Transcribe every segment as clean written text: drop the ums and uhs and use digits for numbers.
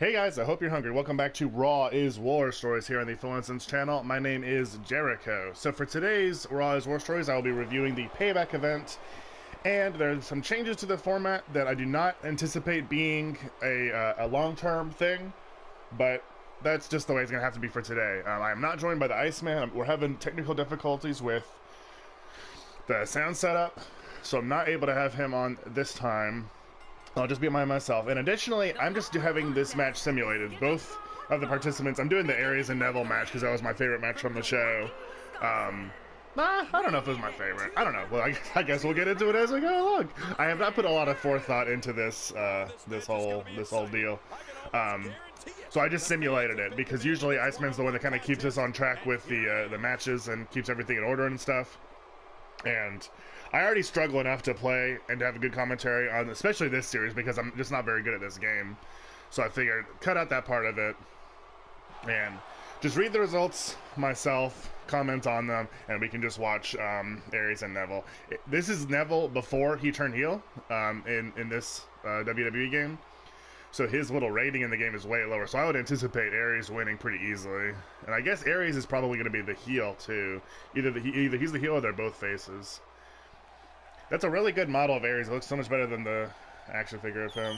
Hey guys, I hope you're hungry. Welcome back to Raw is War Stories here on the Full Instance channel. My name is Jericho. So for today's Raw is War Stories, I will be reviewing the Payback event, and there's some changes to the format that I do not anticipate being a long-term thing, but that's just the way it's going to have to be for today. I am not joined by the Iceman. We're having technical difficulties with the sound setup, so I'm not able to have him on this time. I'll just be by myself. And additionally, I'm just having this match simulated. Both of the participants, I'm doing the Aries and Neville match because that was my favorite match from the show. I don't know if it was my favorite. I don't know. Well, I guess we'll get into it as we go along. I have not put a lot of forethought into this this whole deal. So I just simulated it because usually Iceman's the one that kind of keeps us on track with the matches and keeps everything in order and stuff. And I already struggle enough to play and to have a good commentary on especially this series because I'm just not very good at this game. So I figured cut out that part of it and just read the results myself, comment on them, and we can just watch Aries and Neville. This is Neville before he turned heel in this WWE game. So his little rating in the game is way lower. So I would anticipate Aries winning pretty easily. And I guess Aries is probably going to be the heel too. Either he's the heel or they're both faces. That's a really good model of Aries. It looks so much better than the action figure of him.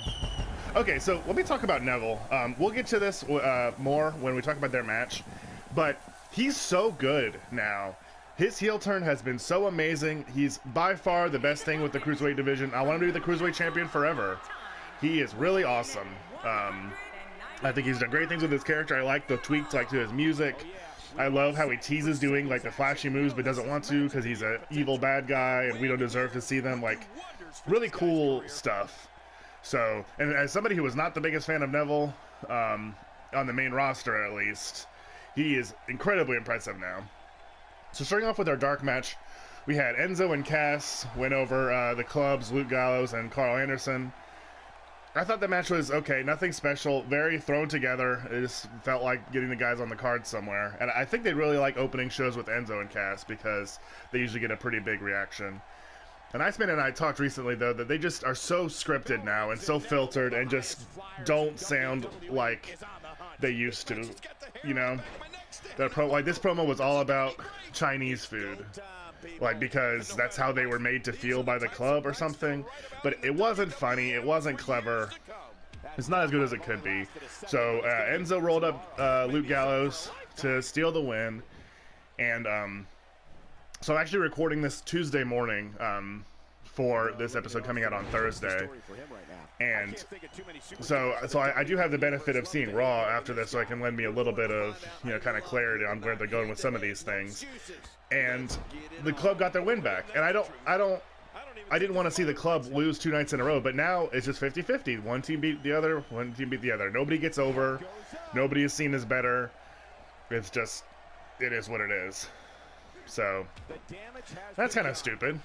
Okay, so let me talk about Neville. We'll get to this more when we talk about their match. But he's so good now. His heel turn has been so amazing. He's by far the best thing with the Cruiserweight division. I want him to be the Cruiserweight champion forever. He is really awesome. I think he's done great things with his character. I like the tweaks to his music. I love how he teases doing like the flashy moves but doesn't want to because he's an evil bad guy and we don't deserve to see them. Like, really cool stuff. So, and as somebody who was not the biggest fan of Neville, on the main roster at least, he is incredibly impressive now. So starting off with our dark match, we had Enzo and Cass win over the clubs, Luke Gallows and Carl Anderson. I thought the match was okay, nothing special, very thrown together. It just felt like getting the guys on the card somewhere. And I think they really like opening shows with Enzo and Cass because they usually get a pretty big reaction. And Iceman and I talked recently, though, that they just are so scripted now and so filtered and just don't sound like they used to, you know? Like, this promo was all about Chinese food. Like, because that's how they were made to feel by the club or something. But it wasn't funny, it wasn't clever. It's not as good as it could be. So Enzo rolled up Luke Gallows to steal the win. And so I'm actually recording this Tuesday morning for this episode coming out on Thursday. And so I do have the benefit of seeing Raw after this, so I can lend me a little bit of, kind of clarity on where they're going with some of these things. And the club got their win back. And I didn't want to see the club lose 2 nights in a row, but now it's just 50-50. One team beat the other, one team beat the other. Nobody gets over. Nobody is seen as better. It's just, it is what it is. So that's kind of stupid.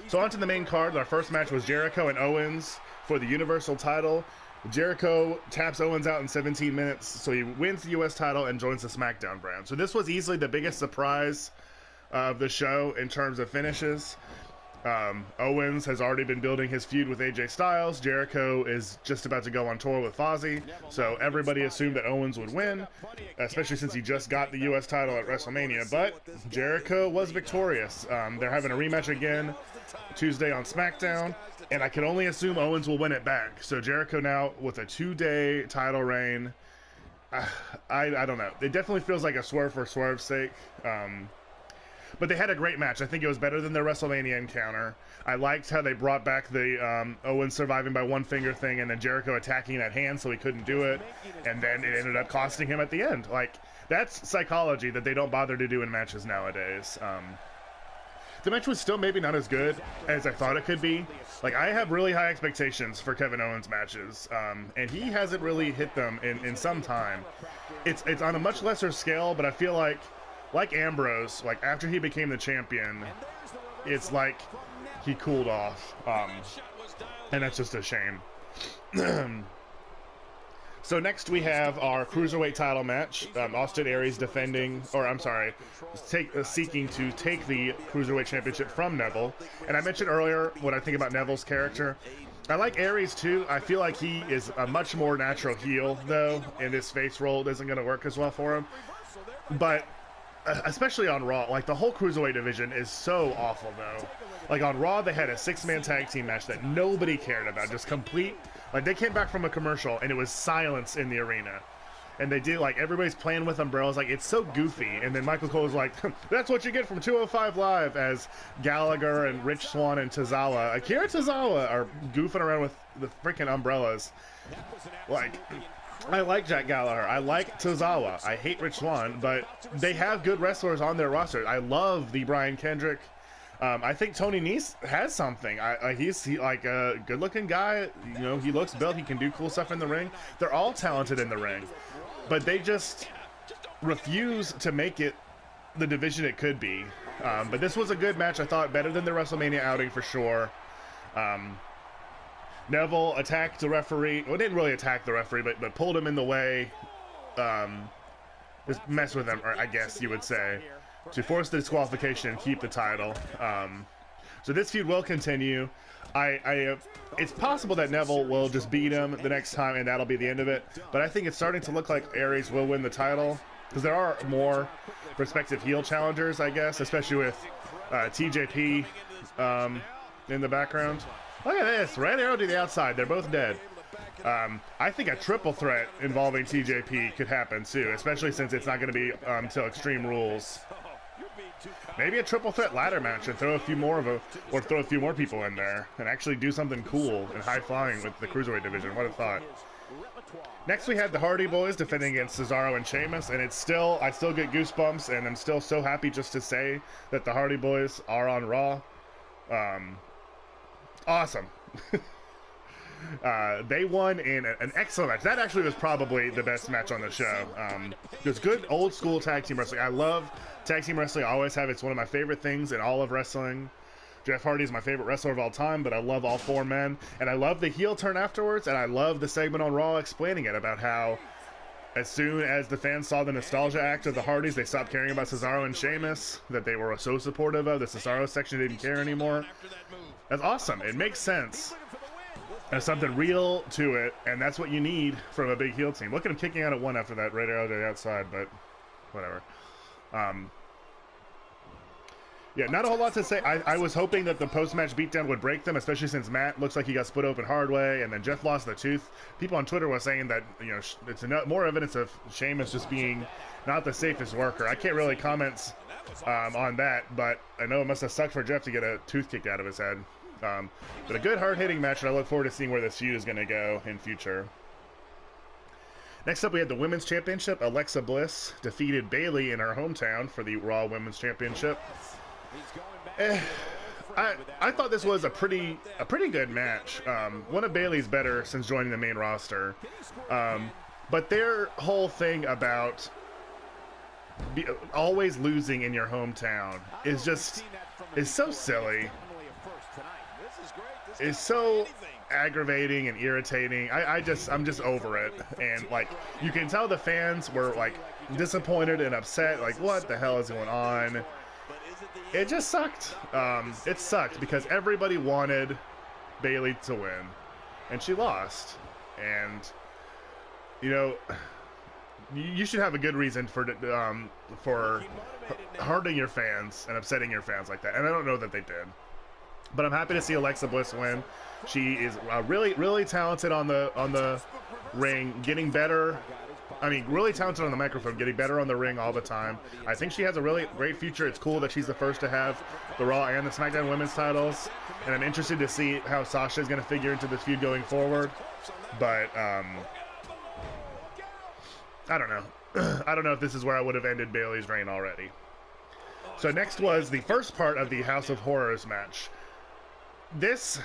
So on to the main card. Our first match was Jericho and Owens for the Universal title. Jericho taps Owens out in 17 minutes, so he wins the U.S. title and joins the SmackDown brand. So this was easily the biggest surprise of the show in terms of finishes. Owens has already been building his feud with AJ Styles. Jericho is just about to go on tour with Fozzy, so everybody assumed that Owens would win, especially since he just got the U.S. title at WrestleMania. But Jericho was victorious. They're having a rematch again Tuesday on SmackDown, and I can only assume Owens will win it back. So Jericho now with a 2-day title reign. I don't know. It definitely feels like a swerve for swerve's sake. But they had a great match. I think it was better than their WrestleMania encounter. I liked how they brought back the Owens surviving by one finger thing and then Jericho attacking that hand so he couldn't do it. And then it ended up costing him at the end. Like, that's psychology that they don't bother to do in matches nowadays. The match was still maybe not as good as I thought it could be. Like, I have really high expectations for Kevin Owens matches, and he hasn't really hit them in some time. It's on a much lesser scale, but I feel like Ambrose, like after he became the champion, it's like he cooled off, and that's just a shame. So next we have our Cruiserweight title match. Austin Aries seeking to take the Cruiserweight Championship from Neville. And I mentioned earlier what I think about Neville's character. I like Aries too. I feel like he is a much more natural heel though, and his face roll isn't going to work as well for him. But especially on Raw, like the whole Cruiserweight division is so awful though. Like on Raw, they had a 6-man tag team match that nobody cared about, just complete. Like they came back from a commercial and it was silence in the arena. And they did, like, everybody's playing with umbrellas. Like, it's so goofy. And then Michael Cole was like, that's what you get from 205 Live, as Gallagher and Rich Swann and Tozawa, Akira Tozawa, are goofing around with the freaking umbrellas. Like, I like Jack Gallagher. I like Tozawa. I hate Rich Swann, but they have good wrestlers on their roster. I love the Brian Kendrick. I think Tony Nese has something. He's like a good-looking guy. You know, he looks built. He can do cool stuff in the ring. They're all talented in the ring. But they just refuse to make it the division it could be. But this was a good match. I thought better than the WrestleMania outing for sure. Neville attacked the referee. Well, didn't really attack the referee, but pulled him in the way. Just mess with him, or I guess you would say, to force the disqualification and keep the title. So this feud will continue. It's possible that Neville will just beat him the next time and that'll be the end of it. But I think it's starting to look like Aries will win the title, because there are more prospective heel challengers, I guess, especially with TJP in the background. Look at this, Red Arrow to the outside. They're both dead. I think a triple threat involving TJP could happen too, especially since it's not going to be until Extreme Rules. Maybe a triple threat ladder match and throw a few more people in there and actually do something cool and high flying with the Cruiserweight division. What a thought. Next we had the Hardy Boys defending against Cesaro and Sheamus, and I still get goosebumps, and I'm still so happy just to say that the Hardy Boys are on Raw. Awesome. They won in an excellent match. That actually was probably the best match on the show. It was good old school tag team wrestling. I love tag team wrestling. I always have. It's one of my favorite things in all of wrestling. Jeff Hardy is my favorite wrestler of all time, but I love all four men. And I love the heel turn afterwards, and I love the segment on Raw explaining it, about how as soon as the fans saw the nostalgia act of the Hardys, they stopped caring about Cesaro and Sheamus, that they were so supportive of. The Cesaro section didn't care anymore. That's awesome. It makes sense. There's something real to it, and that's what you need from a big heel team. Look at him kicking out at one after that Red Arrow to the outside, but whatever. Yeah, not a whole lot to say. I was hoping that the post-match beatdown would break them, especially since Matt looks like he got split open hard way, and then Jeff lost the tooth. People on Twitter were saying that, you know, it's more evidence of Sheamus just being not the safest worker. I can't really comment on that, but I know it must have sucked for Jeff to get a tooth kicked out of his head. But a good hard-hitting match, and I look forward to seeing where this feud is going to go in future. Next up, we had the Women's Championship. Alexa Bliss defeated Bayley in her hometown for the Raw Women's Championship. I thought this was a pretty good match. One of Bayley's better since joining the main roster. But their whole thing about always losing in your hometown is so silly. It's so aggravating and irritating. I'm just over it. And like, you can tell the fans were like disappointed and upset. Like, what the hell is going on? It just sucked. It sucked because everybody wanted Bayley to win, and she lost. And you know, you should have a good reason for hurting your fans and upsetting your fans like that. And I don't know that they did. But I'm happy to see Alexa Bliss win. She is really, really talented on the ring, getting better. I mean, really talented on the microphone, getting better on the ring all the time. I think she has a really great future. It's cool that she's the first to have the Raw and the SmackDown Women's titles. And I'm interested to see how Sasha is going to figure into this feud going forward. But, I don't know. I don't know if this is where I would have ended Bayley's reign already. So next was the first part of the House of Horrors match. This,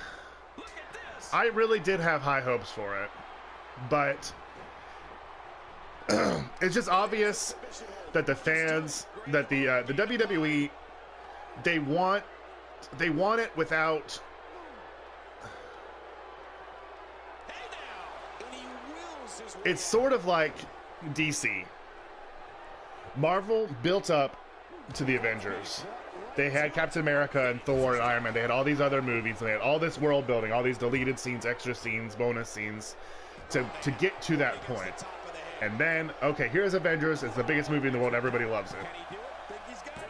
I really did have high hopes for it, but it's just obvious that the fans, that the WWE, they want it without. It's sort of like DC. Marvel built up to the Avengers. They had Captain America and Thor and Iron Man. They had all these other movies, and they had all this world building, all these deleted scenes, extra scenes, bonus scenes to get to that point. And then, okay, here's Avengers. It's the biggest movie in the world. Everybody loves it.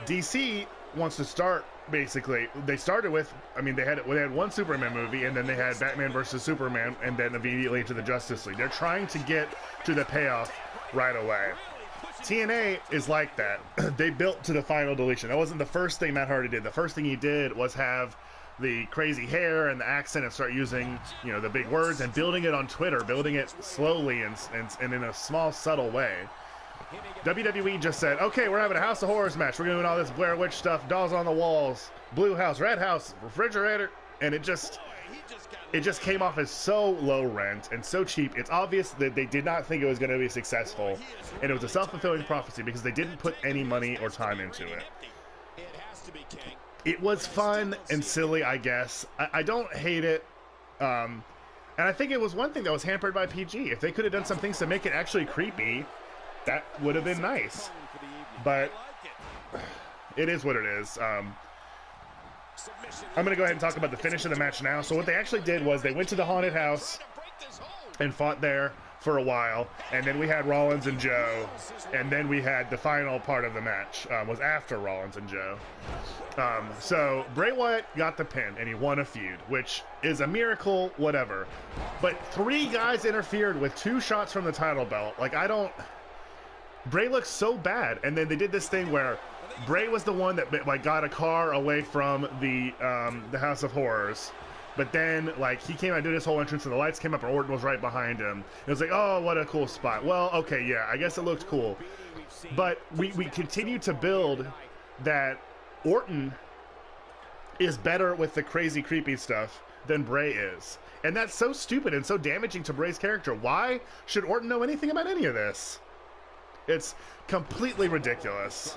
DC wants to start, basically, they started with, I mean, they had one Superman movie, and then they had Batman versus Superman, and then immediately to the Justice League. They're trying to get to the payoff right away. TNA is like that. They built to the final deletion. That wasn't the first thing Matt Hardy did. The first thing he did was have the crazy hair and the accent and start using, you know, the big words and building it on Twitter, building it slowly and in a small, subtle way. WWE just said, okay, we're having a House of Horrors match. We're doing all this Blair Witch stuff, dolls on the walls, blue house, red house, refrigerator, and it just came off as so low rent and so cheap. It's obvious that they did not think it was going to be successful, and it was a self-fulfilling prophecy because they didn't put any money or time into it. It was fun and silly, I guess. I don't hate it. And I think it was one thing that was hampered by PG. If they could have done some things to make it actually creepy, that would have been nice. But it is what it is. I'm going to go ahead and talk about the finish of the match now. So what they actually did was they went to the haunted house and fought there for a while, and then we had Rollins and Joe, and then we had the final part of the match was after Rollins and Joe. So Bray Wyatt got the pin, and he won a feud, which is a miracle, whatever. But 3 guys interfered with 2 shots from the title belt. Like, Bray looks so bad, and then they did this thing where Bray was the one that like got a car away from the House of Horrors, but then like he came out and did his whole entrance, and the lights came up, and Orton was right behind him. It was like, oh, what a cool spot. Well, okay, yeah, I guess it looked cool, but we continue to build that Orton is better with the crazy, creepy stuff than Bray is, and that's so stupid and so damaging to Bray's character. Why should Orton know anything about any of this? It's completely ridiculous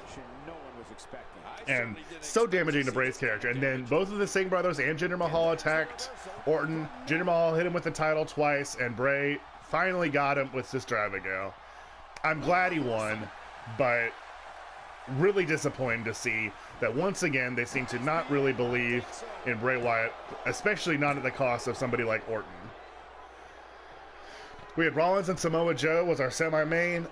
and so damaging to Bray's character. And then both of the Singh brothers and Jinder Mahal attacked Orton. Jinder Mahal hit him with the title twice, and Bray finally got him with Sister Abigail. I'm glad he won, but really disappointed to see that once again they seem to not really believe in Bray Wyatt, especially not at the cost of somebody like Orton. We had Rollins and Samoa Joe was our semi-main.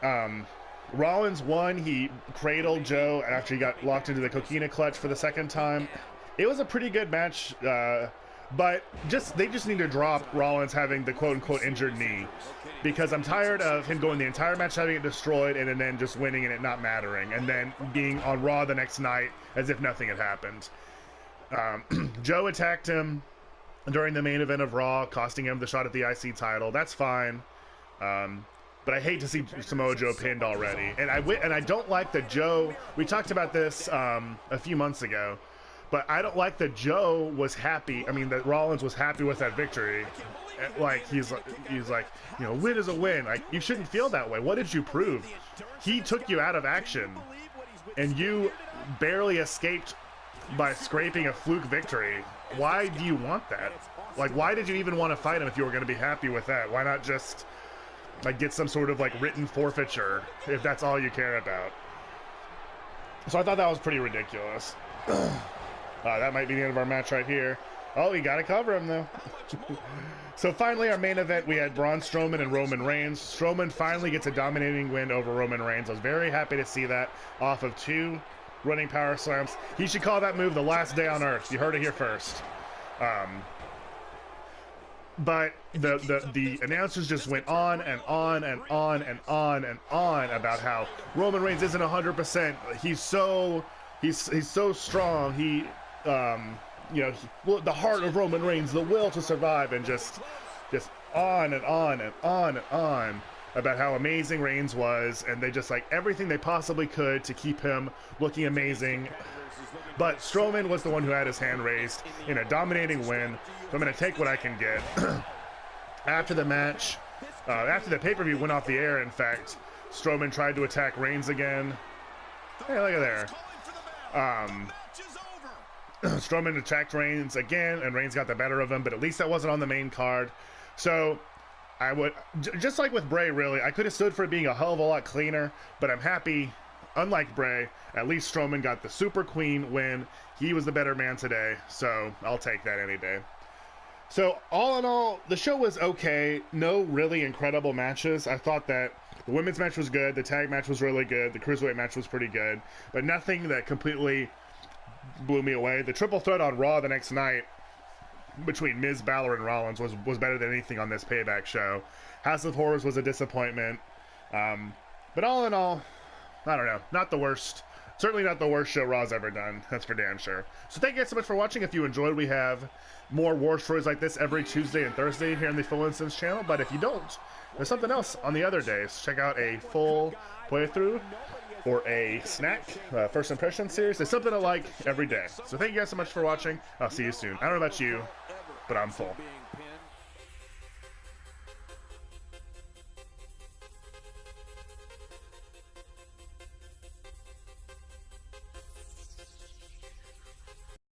Rollins won. He cradled Joe after he got locked into the coquina clutch for the second time. It was a pretty good match, but they just need to drop Rollins having the quote-unquote injured knee, because I'm tired of him going the entire match having it destroyed and then just winning and it not mattering, and then being on Raw the next night as if nothing had happened. Joe attacked him during the main event of Raw, costing him the shot at the IC title. That's fine. But I hate to see Samoa Joe pinned already. And I don't like that Joe, we talked about this a few months ago, but I don't like that Joe was happy. I mean, that Rollins was happy with that victory. Like, he's like, you know, win is a win. Like, you shouldn't feel that way. What did you prove? He took you out of action, and you barely escaped by scraping a fluke victory. Why do you want that? Like, why did you even want to fight him if you were going to be happy with that? Why not just like get some sort of like written forfeiture if that's all you care about? So I thought that was pretty ridiculous. That might be the end of our match right here. Oh, we gotta cover him though. So finally, our main event, we had Braun Strowman and Roman Reigns. Strowman finally gets a dominating win over Roman Reigns. I was very happy to see that off of 2 running power slams. He should call that move the last day on earth. You heard it here first. But the announcers just went on and on and on and on and on about how Roman Reigns isn't 100%. He's so strong. He you know, the heart of Roman Reigns, the will to survive, and just on and on and on and on about how amazing Reigns was, and they just like everything they possibly could to keep him looking amazing. But Strowman was the one who had his hand raised in a dominating win, so I'm going to take what I can get. After the match, after the pay-per-view went off the air, in fact, Strowman tried to attack Reigns again. Hey, look at there. Strowman attacked Reigns again, and Reigns got the better of him, but at least that wasn't on the main card. So I would, just like with Bray, really, I could have stood for it being a hell of a lot cleaner, but I'm happy unlike Bray, at least Strowman got the super clean win. He was the better man today, so I'll take that any day. So all in all, the show was okay. No really incredible matches. I thought that the women's match was good, the tag match was really good, the cruiserweight match was pretty good, but nothing that completely blew me away. The triple threat on Raw the next night between Miz, Balor, and Rollins was better than anything on this Payback show. House of Horrors was a disappointment. But all in all, I don't know, not the worst. Certainly not the worst show Raw's ever done. That's for damn sure. So thank you guys so much for watching. If you enjoyed, we have more war stories like this every Tuesday and Thursday here on the Full Instance channel. But if you don't, there's something else on the other days. Check out a full playthrough or a snack first impression series. There's something I like every day. So thank you guys so much for watching. I'll see you soon. I don't know about you, but I'm full.